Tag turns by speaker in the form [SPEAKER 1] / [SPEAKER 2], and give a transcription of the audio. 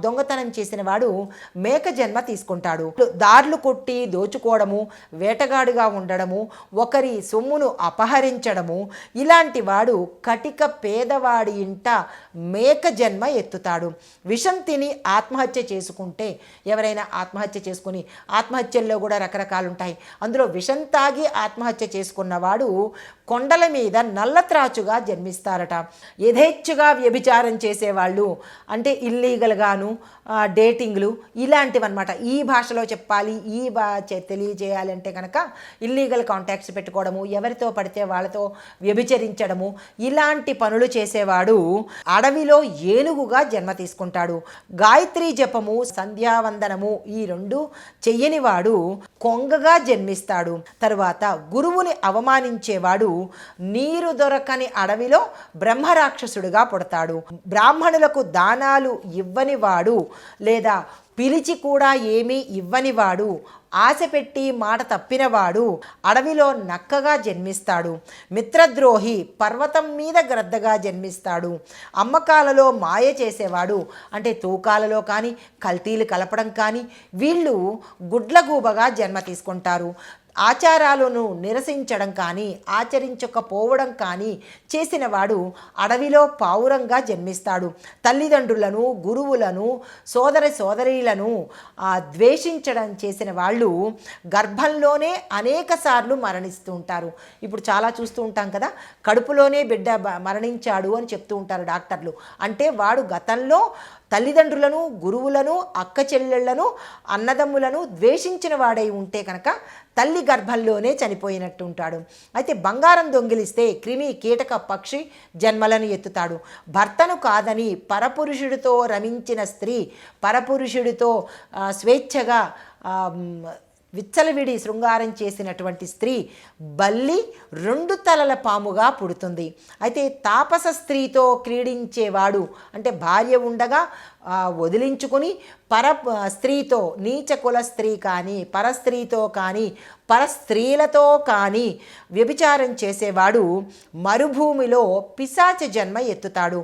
[SPEAKER 1] దొంగతనం చేసిన వాడు మేక జన్మ తీసుకుంటాడు. దారులు కొట్టి దోచుకోవడము, వేటగాడుగా ఉండడము, ఒకరి సొమ్మును అపహరించడము, ఇలాంటి వాడు కటిక పేదవాడి ఇంట మేక జన్మ ఎత్తుతాడు. విషం తిని ఆత్మహత్య చేసుకుంటే, ఎవరైనా ఆత్మహత్య చేసుకుని, ఆత్మహత్యల్లో కూడా రకరకాలు ఉంటాయి, అందులో విషం తాగి ఆత్మహత్య చేసుకున్నవాడు కొండల మీద నల్లత్రాచుగా జన్మిస్తారట. యథేచ్ఛగా వ్యభిచారం చేసేవాళ్ళు, అంటే ఇల్లీగల్గాను డేటింగ్లు ఇలాంటివన్నమాట. ఈ భాషలో చెప్పాలి, తెలియజేయాలి అంటే కనుక ఇల్లీగల్ కాంటాక్ట్స్ పెట్టుకోవడము, ఎవరితో పడితే వాళ్ళతో వ్యభిచరించడము, ఇలాంటి పనులు చేసేవాడు అడవిలో ఏనుగుగా జన్మ తీసుకుంటాడు. గాయత్రీ జపము, సంధ్యావందనము ఈ రెండు చెయ్యనివాడు కొంగగా జన్మిస్తాడు. తరువాత గురువుని అవమానించేవాడు నీరు దొరకని అడవిలో బ్రహ్మరాక్షసుడిగా పుడతాడు. బ్రాహ్మణులకు దానాలు ఇవ్వని వాడు, లేదా పిలిచి కూడా ఏమీ ఇవ్వనివాడు, ఆశ పెట్టి మాట తప్పినవాడు అడవిలో నక్కగా జన్మిస్తాడు. మిత్రద్రోహి పర్వతం మీద గ్రద్దగా జన్మిస్తాడు. అమ్మకాలలో మాయ చేసేవాడు, అంటే తూకాలలో కానీ కల్తీలు కలపడం కానీ వీళ్ళు గుడ్లగూబగా జన్మ తీసుకుంటారు. ఆచారాలను నిరసించడం కానీ ఆచరించకపోవడం కానీ చేసినవాడు అడవిలో పావురంగా జన్మిస్తాడు. తల్లిదండ్రులను, గురువులను, సోదరీలను ద్వేషించడం చేసిన వాళ్ళు గర్భంలోనే అనేక సార్లు మరణిస్తూ ఉంటారు. ఇప్పుడు చాలా చూస్తూ ఉంటాం కదా, కడుపులోనే బిడ్డ మరణించాడు అని చెప్తూ ఉంటారు డాక్టర్లు. అంటే వాడు గతంలో తల్లిదండ్రులను, గురువులను, అక్క చెల్లెళ్లను, అన్నదమ్ములను ద్వేషించిన వాడై ఉంటే కనుక తల్లి గర్భంలోనే చనిపోయినట్టు ఉంటాడు. అయితే బంగారం దొంగిలిస్తే క్రిమి, కీటక, పక్షి జన్మలను ఎత్తుతాడు. భర్తను కాదని పరపురుషుడితో రమించిన స్త్రీ, పరపురుషుడితో స్వేచ్ఛగా విచ్చలవిడి శృంగారం చేసినటువంటి స్త్రీ బల్లి 2 తలల పాముగా పుడుతుంది. అయితే తాపస స్త్రీతో క్రీడించేవాడు, అంటే భార్య ఉండగా వదిలించుకుని స్త్రీతో, నీచ కుల స్త్రీ కానీ పరస్త్రీతో కానీ పరస్త్రీలతో కానీ వ్యభిచారం చేసేవాడు మరుభూమిలో పిశాచ జన్మ ఎత్తుతాడు.